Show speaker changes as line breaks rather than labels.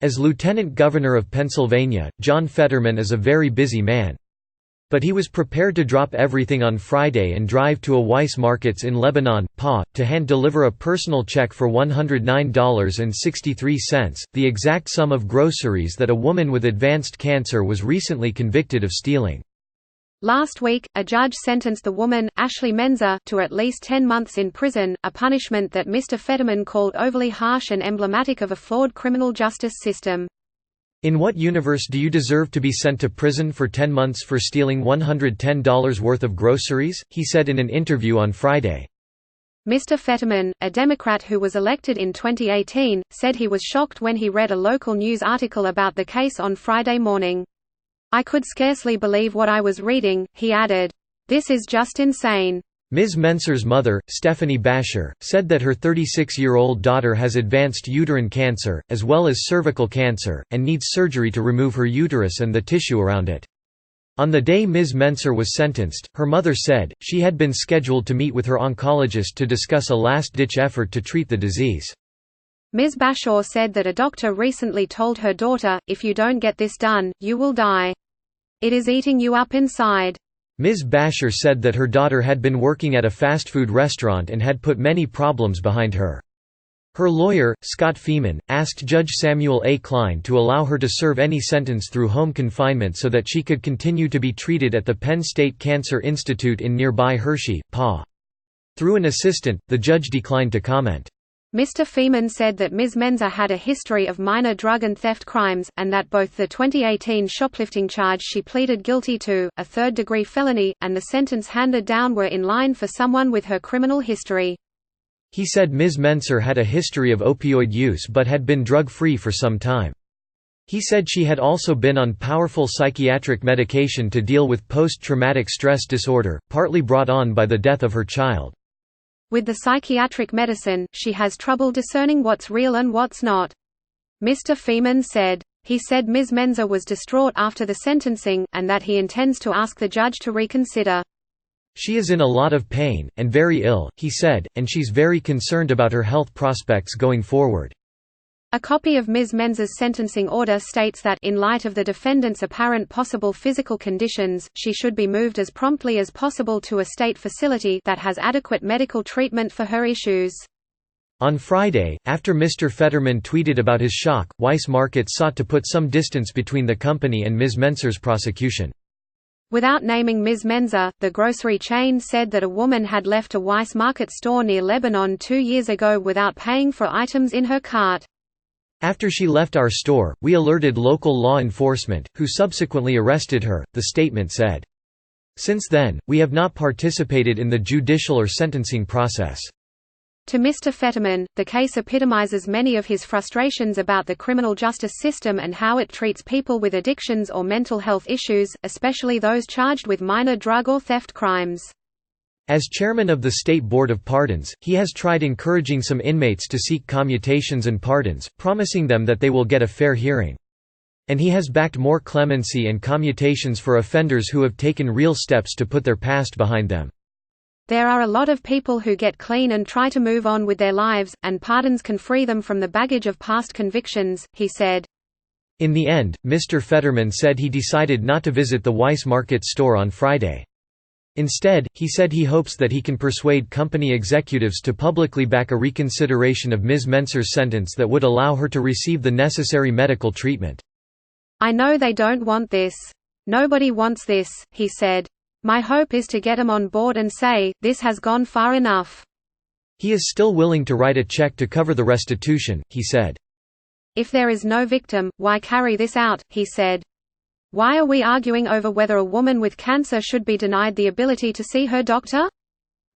As Lieutenant Governor of Pennsylvania, John Fetterman is a very busy man. But he was prepared to drop everything on Friday and drive to a Weis Markets in Lebanon, PA, to hand-deliver a personal check for $109.63, the exact sum of groceries that a woman with advanced cancer was recently convicted of stealing.
Last week, a judge sentenced the woman, Ashley Menzer, to at least 10 months in prison, a punishment that Mr. Fetterman called overly harsh and emblematic of a flawed criminal justice system.
In what universe do you deserve to be sent to prison for 10 months for stealing $110 worth of groceries? He said in an interview on Friday.
Mr. Fetterman, a Democrat who was elected in 2018, said he was shocked when he read a local news article about the case on Friday morning. "I could scarcely believe what I was reading," he added. "This is just insane."
Ms. Menzer's mother, Stephanie Basher, said that her 36-year-old daughter has advanced uterine cancer, as well as cervical cancer, and needs surgery to remove her uterus and the tissue around it. On the day Ms. Menzer was sentenced, her mother said, she had been scheduled to meet with her oncologist to discuss a last-ditch effort to treat the disease.
Ms. Basher said that a doctor recently told her daughter, "If you don't get this done, you will die. It is eating you up inside."
Ms. Basher said that her daughter had been working at a fast food restaurant and had put many problems behind her. Her lawyer, Scott Fetterman, asked Judge Samuel A. Klein to allow her to serve any sentence through home confinement so that she could continue to be treated at the Penn State Cancer Institute in nearby Hershey, PA. Through an assistant, the judge declined to comment.
Mr. Fetterman said that Ms. Menzer had a history of minor drug and theft crimes, and that both the 2018 shoplifting charge she pleaded guilty to, a third-degree felony, and the sentence handed down were in line for someone with her criminal history.
He said Ms. Menzer had a history of opioid use but had been drug-free for some time. He said she had also been on powerful psychiatric medication to deal with post-traumatic stress disorder, partly brought on by the death of her child.
With the psychiatric medicine, she has trouble discerning what's real and what's not. Mr. Fetterman said. He said Ms. Menzer was distraught after the sentencing, and that he intends to ask the judge to reconsider.
"She is in a lot of pain, and very ill," he said, "and she's very concerned about her health prospects going forward."
A copy of Ms. Menzer's sentencing order states that, in light of the defendant's apparent possible physical conditions, she should be moved as promptly as possible to a state facility that has adequate medical treatment for her issues.
On Friday, after Mr. Fetterman tweeted about his shock, Weis Markets sought to put some distance between the company and Ms. Menzer's prosecution.
Without naming Ms. Menzer, the grocery chain said that a woman had left a Weis Market store near Lebanon 2 years ago without paying for items in her cart.
"After she left our store, we alerted local law enforcement, who subsequently arrested her," the statement said. "Since then, we have not participated in the judicial or sentencing process."
To Mr. Fetterman, the case epitomizes many of his frustrations about the criminal justice system and how it treats people with addictions or mental health issues, especially those charged with minor drug or theft crimes.
As chairman of the State Board of Pardons, he has tried encouraging some inmates to seek commutations and pardons, promising them that they will get a fair hearing. And he has backed more clemency and commutations for offenders who have taken real steps to put their past behind them.
"There are a lot of people who get clean and try to move on with their lives, and pardons can free them from the baggage of past convictions," he said.
In the end, Mr. Fetterman said he decided not to visit the Weis Market store on Friday. Instead, he said he hopes that he can persuade company executives to publicly back a reconsideration of Ms. Menzer's sentence that would allow her to receive the necessary medical treatment.
"I know they don't want this. Nobody wants this," he said. "My hope is to get them on board and say, this has gone far enough."
He is still willing to write a check to cover the restitution, he said.
"If there is no victim, why carry this out?" he said. "Why are we arguing over whether a woman with cancer should be denied the ability to see her doctor?"